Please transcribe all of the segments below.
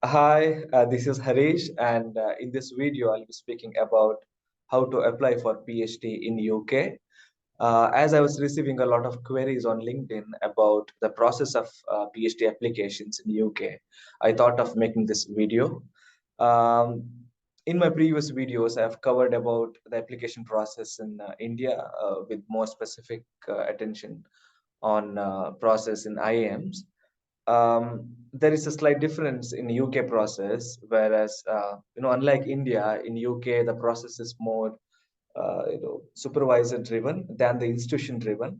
Hi, this is Harish, and in this video, I'll be speaking about how to apply for PhD in UK. As I was receiving a lot of queries on LinkedIn about the process of PhD applications in UK, I thought of making this video. Um, in my previous videos, I've covered about the application process in India with more specific attention on process in IIMs. There is a slight difference in UK process, whereas unlike India, in UK the process is more supervisor driven than the institution driven.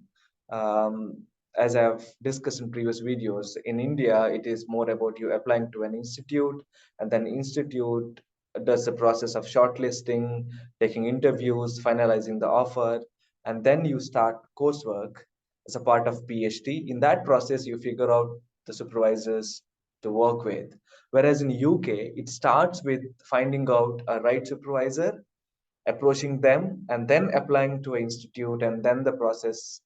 Um, as I've discussed in previous videos, in India it is more about you applying to an institute, and then institute does the process of shortlisting, taking interviews, finalizing the offer, and then you start coursework as a part of PhD. In that process, you figure out the supervisors to work with. Whereas in UK, it starts with finding out a right supervisor, approaching them, and then applying to an institute, and then the process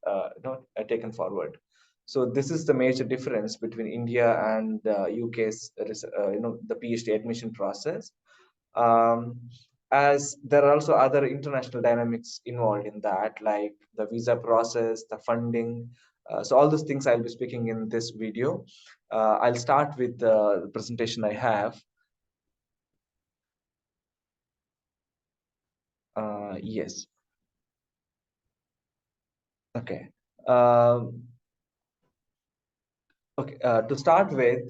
taken forward. So this is the major difference between India and UK's the PhD admission process. um, as there are also other international dynamics involved in that, like the visa process, the funding. So all those things I'll be speaking in this video. I'll start with the presentation I have. Yes. Okay. Um, Okay, to start with,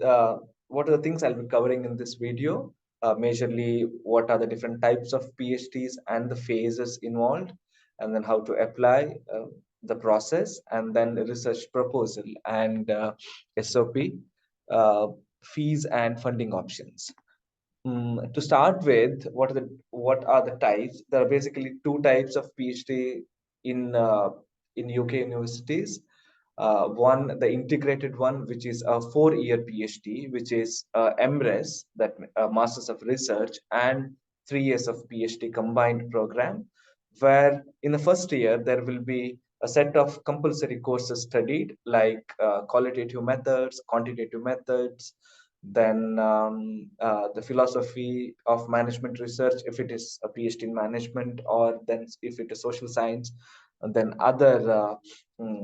what are the things I'll be covering in this video? Majorly, what are the different types of PhDs and the phases involved, and then how to apply the process, and then a research proposal and SOP, uh, fees and funding options. To start with, what are the types? There are basically two types of PhD in in UK universities. One, the integrated one, which is a 4-year PhD, which is MRes, that Masters of Research, and 3 years of PhD combined program, where in the first year there will be a set of compulsory courses studied, like qualitative methods, quantitative methods, then the philosophy of management research, if it is a PhD in management, or then if it is social science, and then other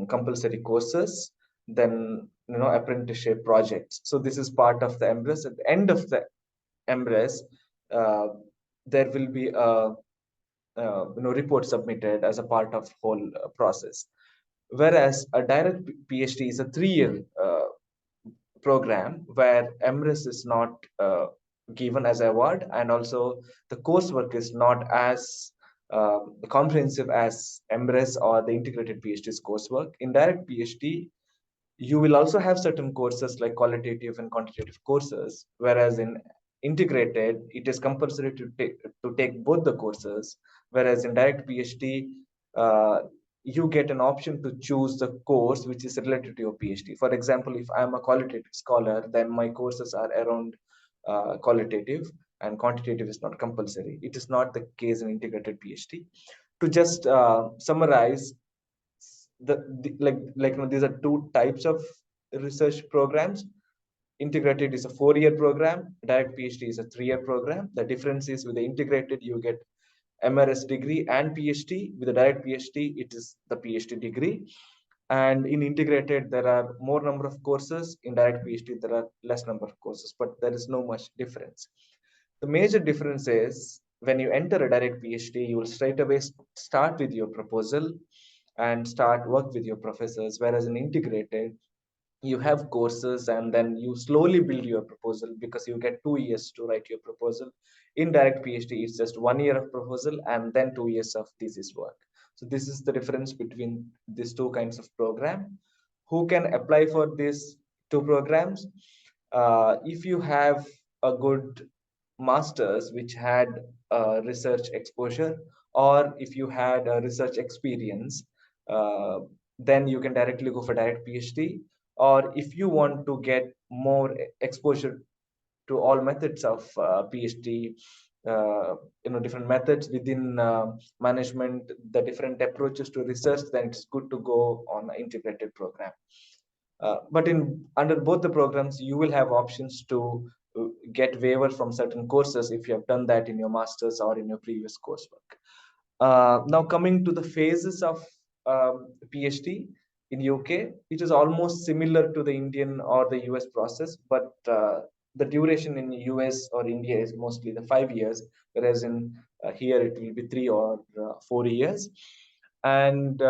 compulsory courses, then apprenticeship projects. So this is part of the MRes. At the end of the MRes, uh, there will be a report submitted as a part of whole process. Whereas a direct PhD is a 3-year program where MRes is not given as a award, and also the coursework is not as comprehensive as MRes or the integrated PhD's coursework. In direct PhD, you will also have certain courses like qualitative and quantitative courses, whereas in integrated, it is compulsory to take both the courses, whereas in direct PhD, uh, you get an option to choose the course which is related to your PhD. For example, if I'm a qualitative scholar, then my courses are around qualitative, and quantitative is not compulsory. It is not the case in integrated PhD. To just summarize, these are two types of research programs. Integrated is a 4-year program, direct PhD is a 3-year program. The difference is, with the integrated you get MRS degree and PhD. With the direct PhD, it is the PhD degree. And in integrated, there are more number of courses. In direct PhD, there are less number of courses, but there is no much difference. The major difference is, when you enter a direct PhD, you will straight away start with your proposal and start work with your professors, whereas in integrated, you have courses and then you slowly build your proposal, because you get 2 years to write your proposal. In direct PhD, it's just 1 year of proposal and then 2 years of thesis work. So this is the difference between these two kinds of program. Who can apply for these two programs? If you have a good masters which had research exposure, or if you had a research experience, uh, then you can directly go for direct PhD. Or if you want to get more exposure to all methods of PhD, different methods within management, the different approaches to research, then it's good to go on an integrated program. But in under both the programs, you will have options to get waiver from certain courses if you have done that in your master's or in your previous coursework. Now coming to the phases of PhD in UK, it is almost similar to the Indian or the US process, but the duration in US or India is mostly the 5 years, whereas in here it will be 3 or 4 years. And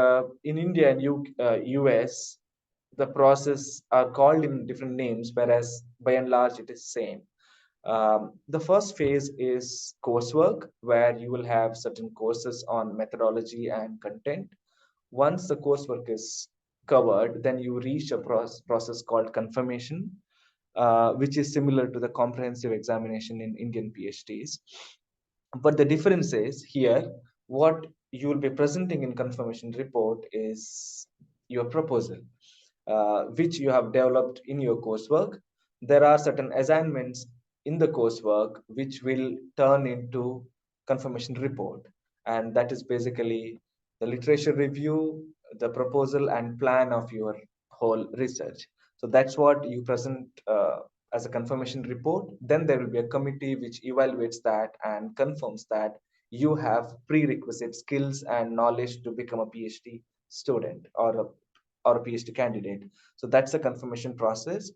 in India and US, the process are called in different names, whereas by and large it is same. The first phase is coursework, where you will have certain courses on methodology and content. Once the coursework is covered, then you reach a process called confirmation, which is similar to the comprehensive examination in Indian PhDs. But the difference is here, what you will be presenting in confirmation report is your proposal, which you have developed in your coursework. There are certain assignments in the coursework which will turn into confirmation report, and that is basically the literature review, the proposal and plan of your whole research. So that's what you present as a confirmation report. Then there will be a committee which evaluates that and confirms that you have prerequisite skills and knowledge to become a PhD student or a PhD candidate. So that's the confirmation process.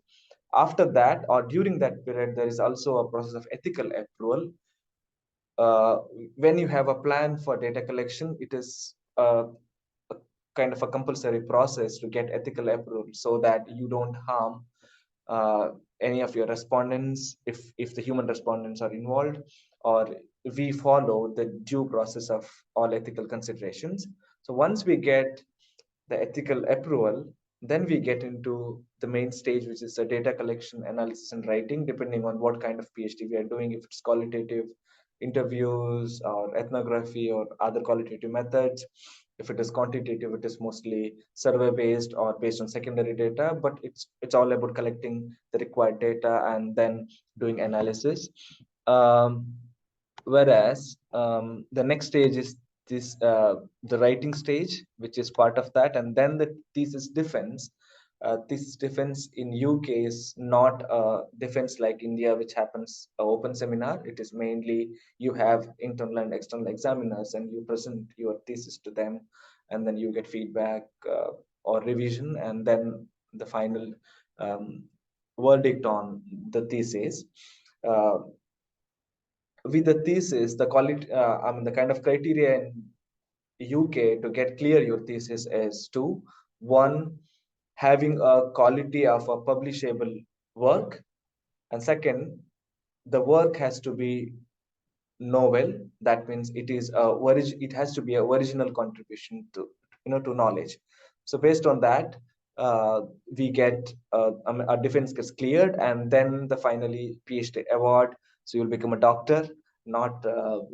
After that, or during that period, there is also a process of ethical approval. uh, when you have a plan for data collection, it is a kind of a compulsory process to get ethical approval so that you don't harm any of your respondents if the human respondents are involved, or we follow the due process of all ethical considerations. So once we get the ethical approval, then we get into the main stage, which is the data collection, analysis, and writing, depending on what kind of PhD we are doing. If it's qualitative interviews or ethnography or other qualitative methods. If it is quantitative, it is mostly survey based or based on secondary data, but it's all about collecting the required data and then doing analysis. Um, Whereas the next stage is this the writing stage, which is part of that, and then the thesis defense. Thesis defense in UK is not a defense like India, which happens open seminar. It is mainly you have internal and external examiners, and you present your thesis to them, and then you get feedback or revision, and then the final um, verdict on the thesis. Uh, with the thesis, the quality, I mean, the kind of criteria in UK to get clear your thesis is two. One, having a quality of a publishable work, and second, the work has to be novel. That means it has to be a original contribution to to knowledge. So based on that, uh, we get our defense gets cleared, and then the finally PhD award. So you'll become a doctor, not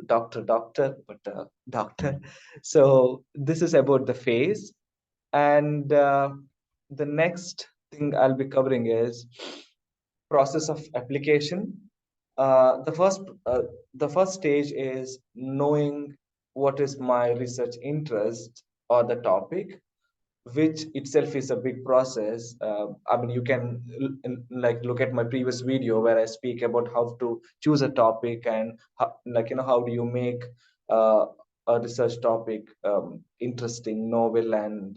doctor, but doctor. So this is about the phase. And the next thing I'll be covering is process of application. The first stage is knowing what is my research interest or the topic, which itself is a big process. I mean, you can like look at my previous video where I speak about how to choose a topic and how, how do you make a research topic interesting, novel, and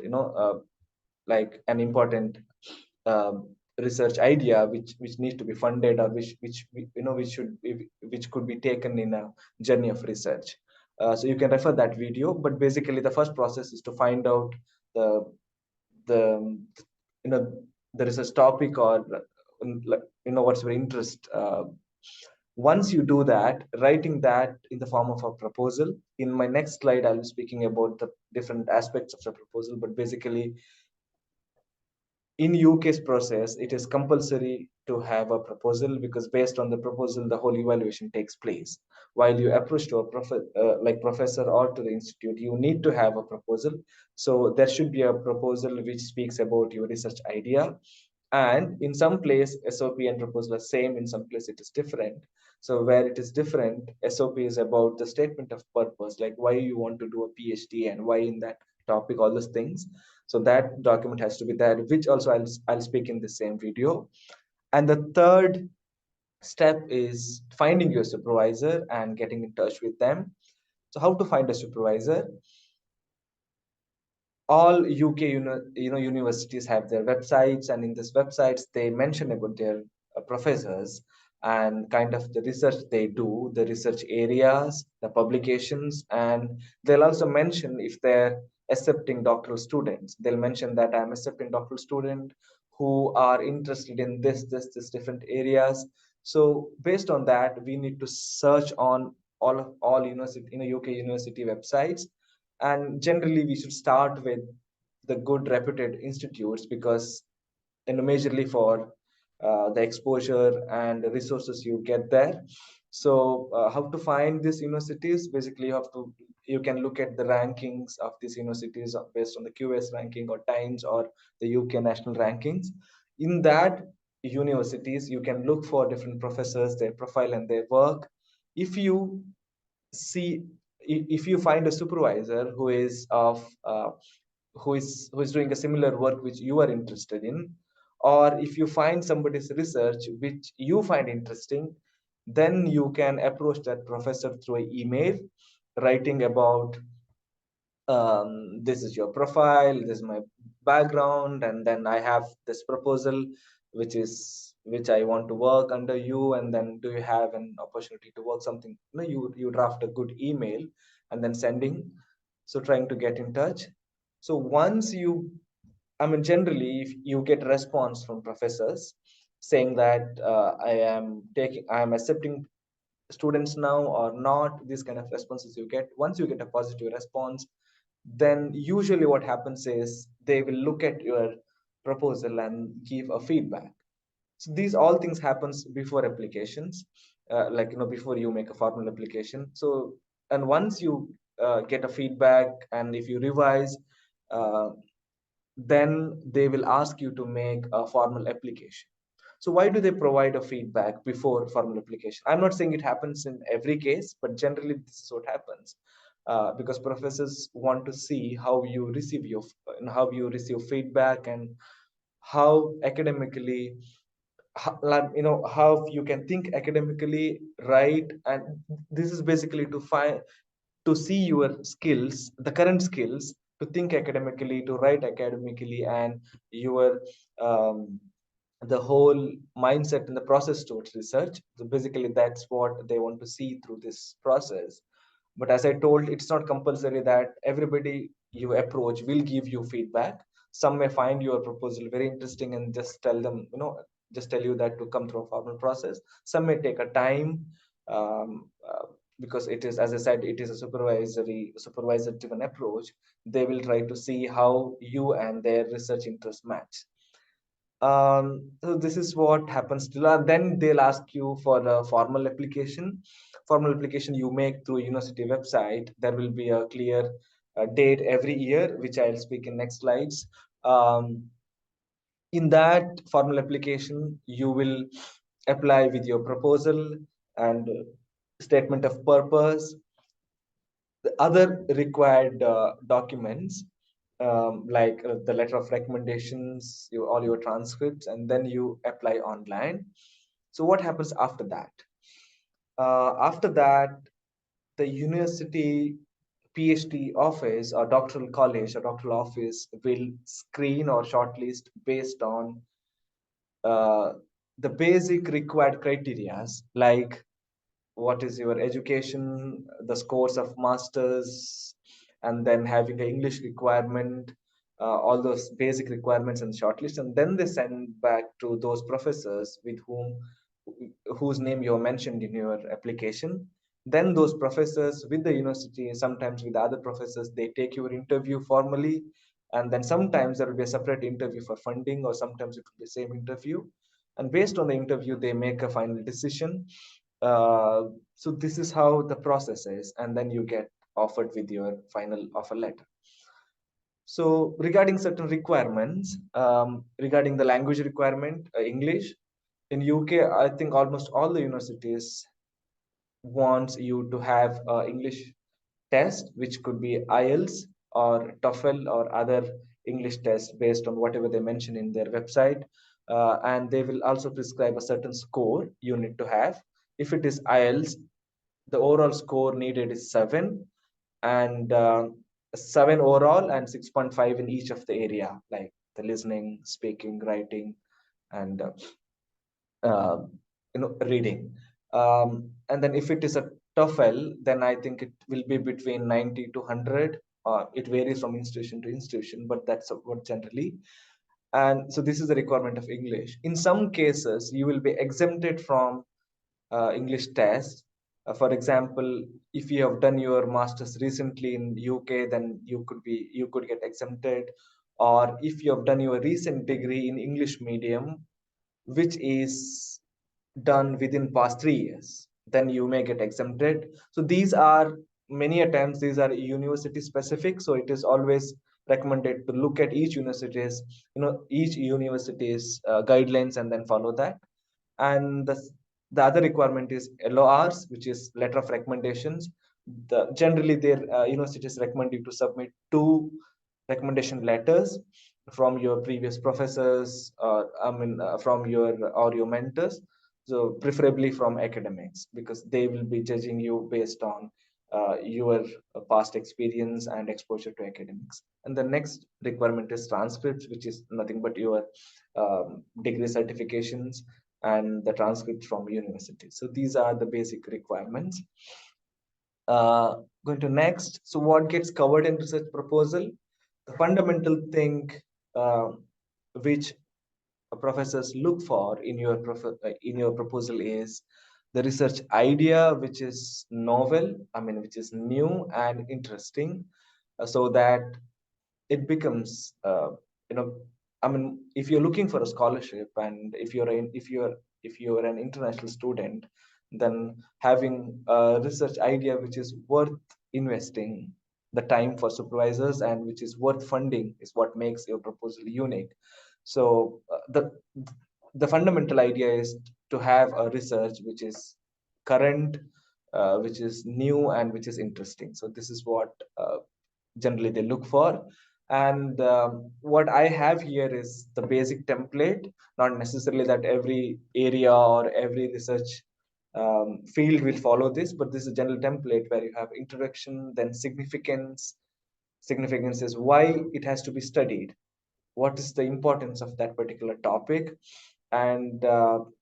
like an important research idea which needs to be funded, or which could be taken in a journey of research. So you can refer that video, but basically the first process is to find out the the you know the research topic, or what's your interest. Once you do that, writing that in the form of a proposal. In my next slide, I'll be speaking about the different aspects of the proposal, but basically in UK's process, it is compulsory to have a proposal, because based on the proposal, the whole evaluation takes place. While you approach to a like professor or to the institute, you need to have a proposal. So there should be a proposal which speaks about your research idea. And in some place, SOP and proposal are same. In some place, it is different. So where it is different, SOP is about the statement of purpose, like why you want to do a PhD and why in that topic, all those things. So that document has to be there, which also I'll speak in the same video. And the third step is finding your supervisor and getting in touch with them. So how to find a supervisor? All UK universities have their websites, and in these websites they mention about their professors and kind of the research they do, the research areas, the publications, and they'll also mention if they're accepting doctoral students. They'll mention that I'm accepting doctoral student who are interested in this different areas. So based on that, we need to search on all university UK university websites, and generally we should start with the good reputed institutes, because majorly for the exposure and the resources you get there. So how to find these universities? Basically you can look at the rankings of these universities based on the QS ranking or Times or the UK national rankings. In that universities you can look for different professors, their profile and their work. If you see, if you find a supervisor who is doing a similar work which you are interested in, or if you find somebody's research which you find interesting, then you can approach that professor through an email, writing about, this is your profile, this is my background, and then I have this proposal which I want to work under you, and then do you have an opportunity to work something? You draft a good email and then sending, so trying to get in touch. So once you, I mean, generally, if you get response from professors saying that I am accepting students now or not, these kind of responses you get. Once you get a positive response, then usually what happens is they will look at your proposal and give a feedback. So these all things happens before applications, like before you make a formal application. So, and once you get a feedback, and if you revise, uh, then they will ask you to make a formal application. So why do they provide a feedback before formal application? I'm not saying it happens in every case, but generally this is what happens, because professors want to see how you receive how you receive feedback, and how academically, how you can think academically, right? And this is basically to see your skills, the current skills, to think academically, to write academically, and your the whole mindset and the process towards research. So basically that's what they want to see through this process. But as I told, it's not compulsory that everybody you approach will give you feedback. Some may find your proposal very interesting and just tell them, just tell you that to come through a formal process. Some may take a time, um, uh, because it is, as I said, it is a supervisor driven approach. They will try to see how you and their research interests match. So this is what happens to then they'll ask you for a formal application you make through a university website. There will be a clear date every year, which I'll speak in next slides. In that formal application you will apply with your proposal and statement of purpose, the other required documents, like the letter of recommendations, all your transcripts, and then you apply online. So what happens after that? After that, the university PhD office or doctoral college or doctoral office will screen or shortlist based on uh, the basic required criterias, like what is your education, the scores of masters, and then having an English requirement, all those basic requirements and shortlist, and then they send back to those professors whose name you mentioned in your application. Then those professors with the university, sometimes with other professors, they take your interview formally, and then sometimes there will be a separate interview for funding, or sometimes it will be the same interview. And based on the interview, they make a final decision. uh, so this is how the process is, and then you get offered with your final offer letter. So regarding certain requirements, regarding the language requirement, English, in UK, I think almost all the universities wants you to have English test, which could be IELTS or TOEFL or other English test based on whatever they mention in their website. and they will also prescribe a certain score you need to have. If it is IELTS, the overall score needed is 7, and 7 overall and 6.5 in each of the area, like the listening, speaking, writing, and uh, reading. And then if it is a TOEFL, then I think it will be between 90 to 100. It varies from institution to institution, but that's what generally. And so this is the requirement of English. In some cases, you will be exempted from English test. For example, if you have done your masters recently in UK, then you could get exempted. Or if you have done your recent degree in English medium, which is done within past 3 years, then you may get exempted. So these are many a times these are university specific. So it is always recommended to look at each university's guidelines and then follow that. And the other requirement is LORs, which is letter of recommendations. Generally, their universities recommend you to submit 2 recommendation letters from your previous professors, or from your mentors. So preferably from academics, because they will be judging you based on your past experience and exposure to academics. And the next requirement is transcripts, which is nothing but your degree certifications and the transcripts from university. So these are the basic requirements. Going to next. So what gets covered in research proposal? The fundamental thing uh, which professors look for in your proposal is the research idea, which is novel, which is new and interesting, so that it becomes you know if you're looking for a scholarship, and if you're an international student, then having a research idea which is worth investing the time for supervisors and which is worth funding is what makes your proposal unique. So the fundamental idea is to have a research which is current, which is new, and which is interesting. So this is what generally they look for. And what I have here is the basic template, not necessarily that every area or every research field will follow this, but this is a general template where you have introduction, then significance. Significance is why it has to be studied, what is the importance of that particular topic, and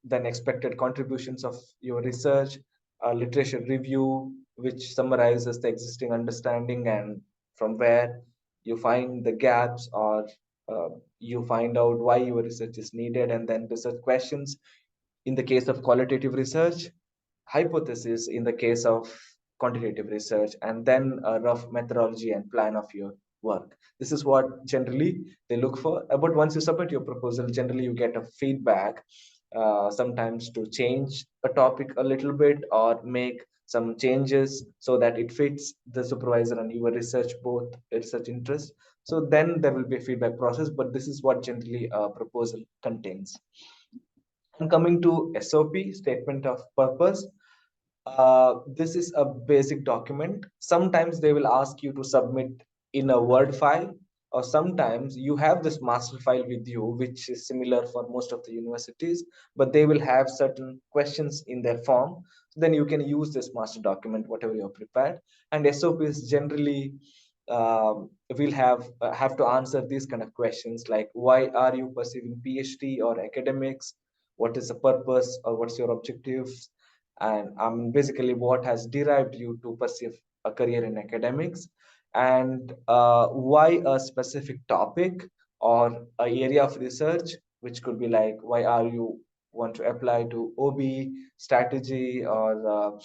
then expected contributions of your research, literature review, which summarizes the existing understanding and from where you find the gaps, or you find out why your research is needed, and then research questions in the case of qualitative research, hypothesis in the case of quantitative research, and then a rough methodology and plan of your work. This is what generally they look for. But once you submit your proposal, generally you get a feedback, sometimes to change a topic a little bit or make some changes so that it fits the supervisor and your research, both research interest. So then there will be a feedback process, but this is what generally a proposal contains. And coming to SOP, statement of purpose, this is a basic document. Sometimes they will ask you to submit in a Word file, or sometimes you have this master file with you, which is similar for most of the universities, but they will have certain questions in their form. So then you can use this master document, whatever you have prepared. And SOPs generally will have to answer these kind of questions, like why are you pursuing PhD or academics? What is the purpose, or what's your objectives? And basically what has derived you to pursue a career in academics, and why a specific topic or a area of research, which could be like why are you want to apply to OB strategy, or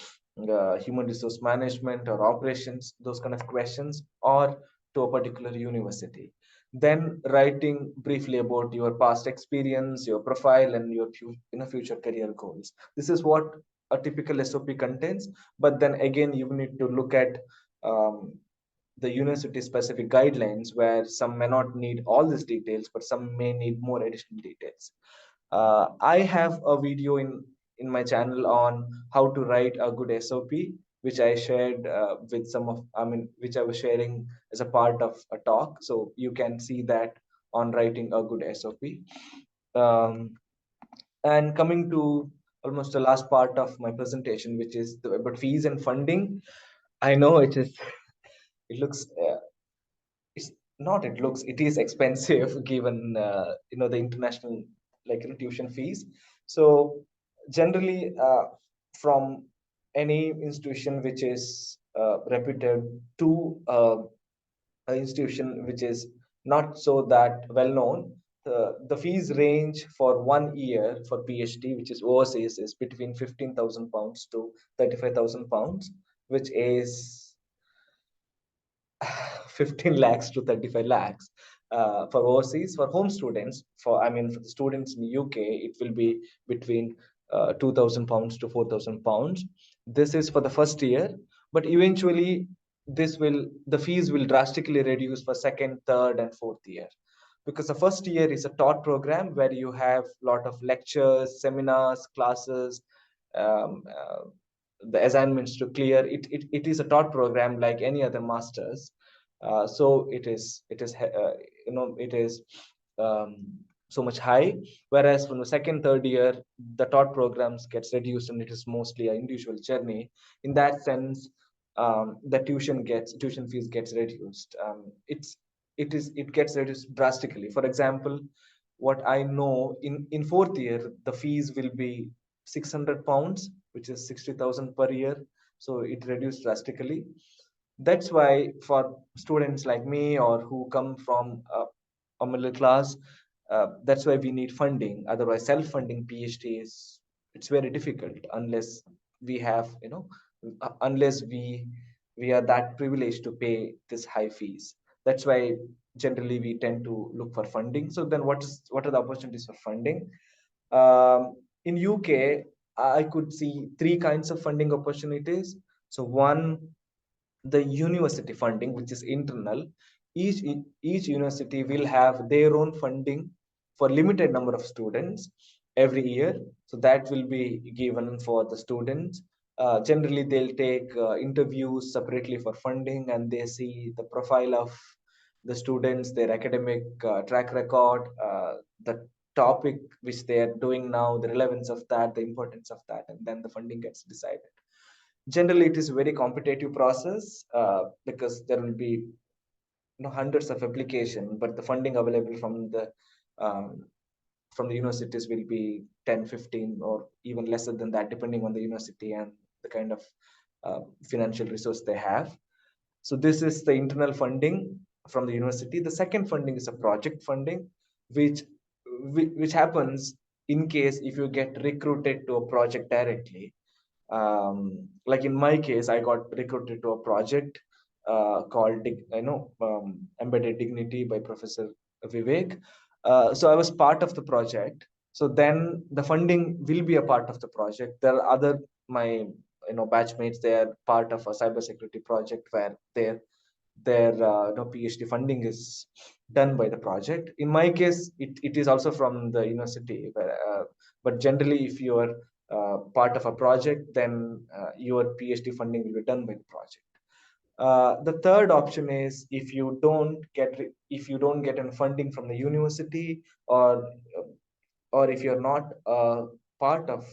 human resource management or operations, those kind of questions, or to a particular university. Then writing briefly about your past experience, your profile, and your future career goals. This is what a typical SOP contains. But then again, you need to look at um, the university specific guidelines, where some may not need all these details, but some may need more additional details. I have a video in my channel on how to write a good SOP, which I shared with which I was sharing as a part of a talk. So you can see that on writing a good SOP. Um, and coming to almost the last part of my presentation, which is about fees and funding. I know it is. It looks. It's not. It looks. It is expensive given the international tuition fees. So generally, from any institution which is reputed to an institution which is not so that well known. The fees range for 1 year for PhD, which is overseas, is between £15,000 to £35,000, which is 15 lakhs to 35 lakhs for overseas. For home students, for the students in the UK, it will be between £2,000 to £4,000. This is for the first year, but eventually the fees will drastically reduce for second, third, and fourth year, because the first year is a taught program where you have a lot of lectures, seminars, classes, um, uh, the assignments to clear. It is a taught program like any other masters. So it is um, so much high. Whereas from the second, third year, the taught programs gets reduced and it is mostly an individual journey. In that sense, the tuition fees gets reduced. It gets reduced drastically. For example, what I know, in fourth year, the fees will be £600, which is 60,000 per year. So it reduced drastically. That's why for students like me or who come from a middle class, that's why we need funding. Otherwise, self-funding PhD is, it's very difficult unless we have, unless we are that privileged to pay this high fees. That's why generally we tend to look for funding. So then what are the opportunities for funding? In UK, I could see three kinds of funding opportunities. So one, the university funding, which is internal. Each university will have their own funding for limited number of students every year. So that will be given for the students. Generally, they'll take interviews separately for funding, and they see the profile of the students, their academic track record, the topic which they are doing now, the relevance of that, the importance of that, and then the funding gets decided. Generally, it is a very competitive process, because there will be hundreds of application, but the funding available um, from the universities will be 10, 15, or even lesser than that, depending on the university and the kind of financial resource they have. So this is the internal funding from the university. The second funding is a project funding, which which happens in case if you get recruited to a project directly. Like in my case, I got recruited to a project called Embedded Dignity by Professor Vivek. So I was part of the project. So then the funding will be a part of the project. There are other my batchmates. They are part of a cybersecurity project where their PhD funding is done by the project. In my case, it is also from the university, but generally, if you are part of a project, then your PhD funding will be done by the project. The third option is if you don't get any funding from the university, or if you're not part of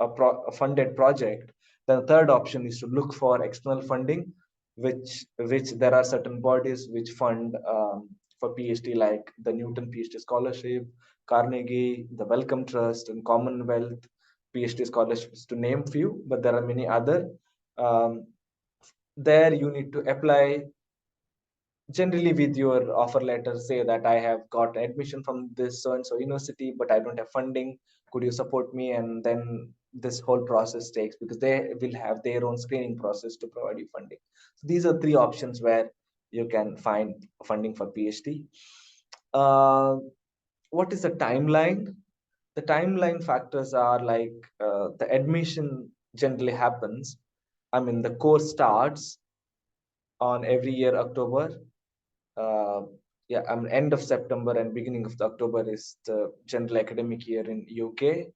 a funded project, then the third option is to look for external funding, which there are certain bodies which fund for PhD, like the Newton PhD Scholarship, Carnegie, the Wellcome Trust, and Commonwealth PhD scholarships, to name few, but there are many other. Um, there you need to apply, generally with your offer letter, say that I have got admission from this so and so university, but I don't have funding, could you support me? And then this whole process takes, because they will have their own screening process to provide you funding. So these are three options where you can find funding for PhD. uh, what is the timeline? The timeline factors are like, the admission generally happens, the course starts on every year October. uh, yeah, end of September and beginning of the October is the general academic year in UK.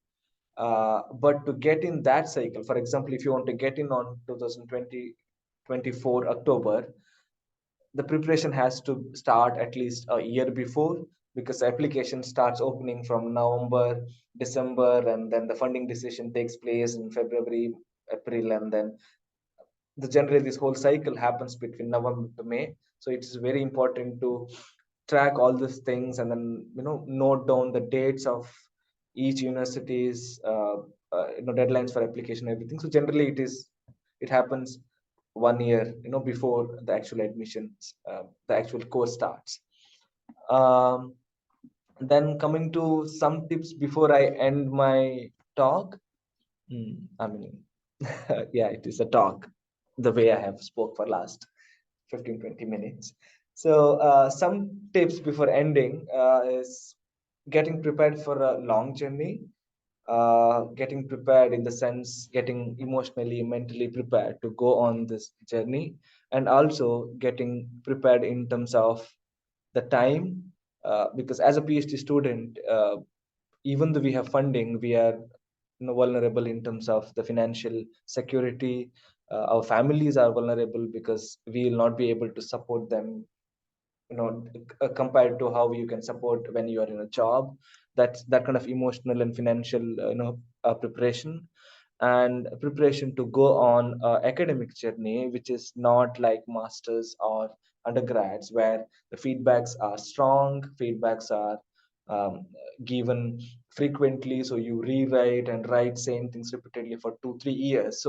But to get in that cycle, for example, if you want to get in on 2024 October, the preparation has to start at least a year before. because application starts opening from November, December, and then the funding decision takes place in February, April, and then generally this whole cycle happens between November to May. So it's very important to track all these things and then note down the dates of each university's deadlines for application, everything. So generally it happens 1 year before the actual admissions, the actual course starts. Um, then coming to some tips before I end my talk. I mean, yeah, it is a talk, the way I have spoke for last 15-20 minutes. So some tips before ending is getting prepared for a long journey, getting prepared in the sense getting emotionally, mentally prepared to go on this journey, and also getting prepared in terms of the time, because as a PhD student, even though we have funding, we are vulnerable in terms of the financial security. Our families are vulnerable because we will not be able to support them, compared to how you can support when you are in a job. That's that kind of emotional and financial preparation, and preparation to go on academic journey, which is not like masters or undergrads where the feedbacks are strong, feedbacks are um, given frequently, so you rewrite and write same things repeatedly for 2-3 years.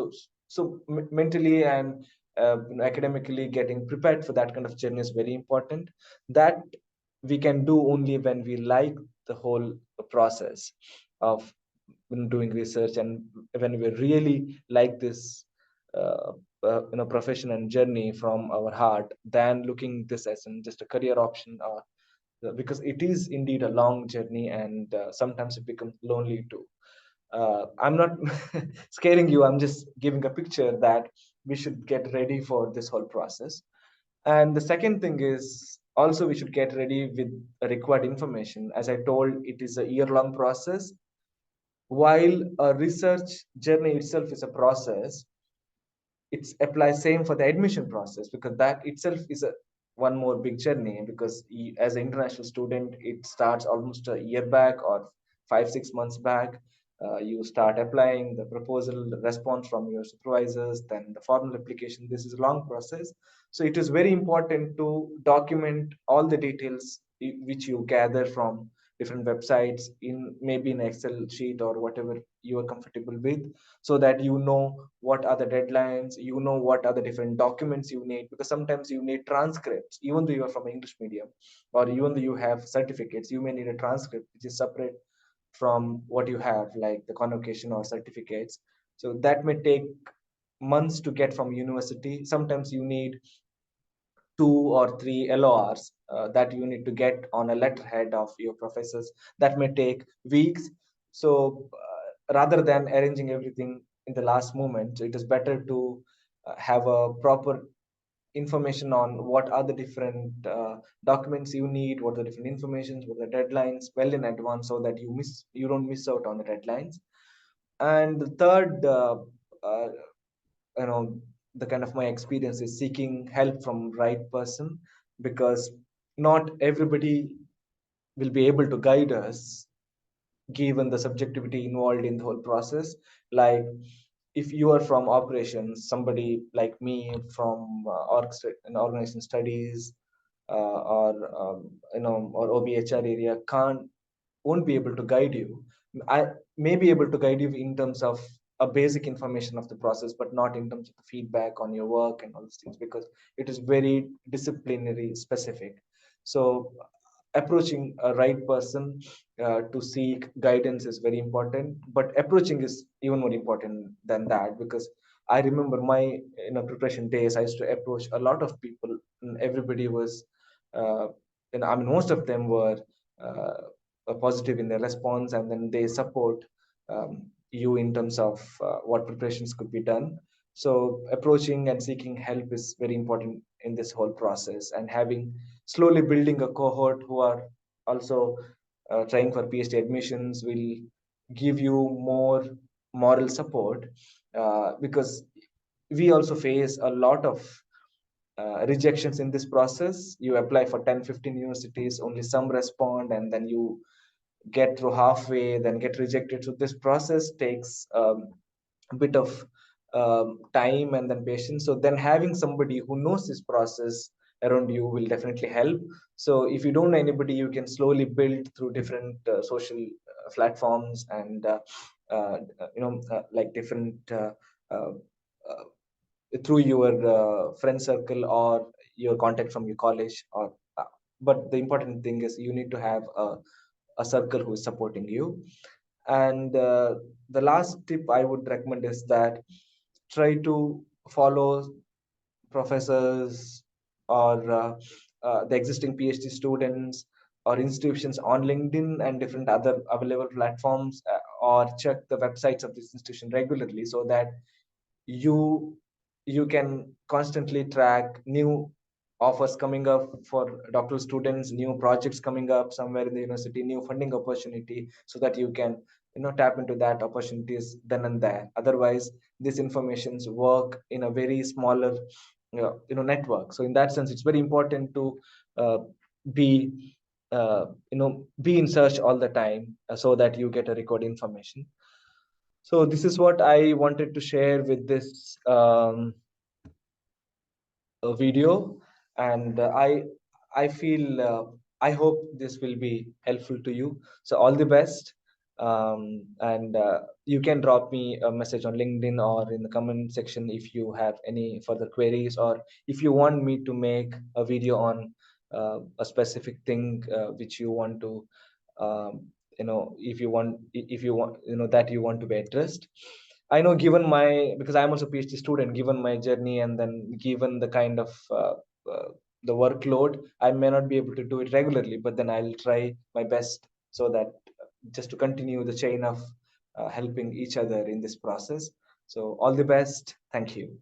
So mentally and academically getting prepared for that kind of journey is very important. That we can do only when we like the whole process of doing research, and when we really like this profession and journey from our heart, than looking this as just a career option, or because it is indeed a long journey, and sometimes it becomes lonely too. I'm not scaring you, I'm just giving a picture that we should get ready for this whole process. And the second thing is also we should get ready with required information. As I told, it is a year-long process. While a research journey itself is a process, it's applies same for the admission process, because that itself is a one more big journey, because as an international student it starts almost a year back or 5-6 months back. You start applying the proposal, the response from your supervisors, then the formal application. This is a long process, so it is very important to document all the details which you gather from different websites, in maybe in Excel sheet or whatever you are comfortable with, so that you know what are the deadlines, you know what are the different documents you need, because sometimes you need transcripts even though you are from English medium, or even though you have certificates, you may need a transcript which is separate from what you have, like the convocation or certificates. So that may take months to get from university. Sometimes you need 2 or 3 LORs that you need to get on a letterhead of your professors. That may take weeks. So rather than arranging everything in the last moment, it is better to have a proper information on what are the different documents you need, what are the different informations, what are the deadlines well in advance, so that you don't miss out on the deadlines. And the third, uh, you know the kind of my experience is seeking help from right person, because not everybody will be able to guide us given the subjectivity involved in the whole process. Like if you are from operations, somebody like me from organization studies, or or OBHR area won't be able to guide you. I may be able to guide you in terms of a basic information of the process, but not in terms of the feedback on your work and all these things, because it is very disciplinary specific. So approaching a right person to seek guidance is very important, but approaching is even more important than that, because I remember my preparation days, I used to approach a lot of people, and everybody was uh, I mean most of them were positive in their response, and then they support you in terms of what preparations could be done. So approaching and seeking help is very important in this whole process, and having slowly building a cohort who are also trying for PhD admissions will give you more moral support, because we also face a lot of rejections in this process. You apply for 10-15 universities, only some respond, and then you get through halfway, then get rejected. So this process takes a bit of time and then patience. So then having somebody who knows this process around you will definitely help. So if you don't know anybody, you can slowly build through different social platforms and like different uh, uh, through your friend circle or your contact from your college or but the important thing is you need to have a circle who is supporting you. And the last tip I would recommend is that try to follow professors or the existing PhD students or institutions on LinkedIn and different other available platforms, or check the websites of this institution regularly so that you you can constantly track new offers coming up for doctoral students, new projects coming up somewhere in the university, new funding opportunity, so that you can tap into that opportunities then and there. Otherwise these informations work in a very smaller network. So in that sense it's very important to uh, be be in search all the time, so that you get a record information. So this is what I wanted to share with this video, and I feel I hope this will be helpful to you. So all the best, and you can drop me a message on LinkedIn or in the comment section if you have any further queries, or if you want me to make a video on a specific thing which you want to if you want that you want to be addressed. I know, given my, because I'm also a PhD student, given my journey and then given the kind of uh, the workload, I may not be able to do it regularly, but then I'll try my best so that just to continue the chain of helping each other in this process. So all the best. Thank you.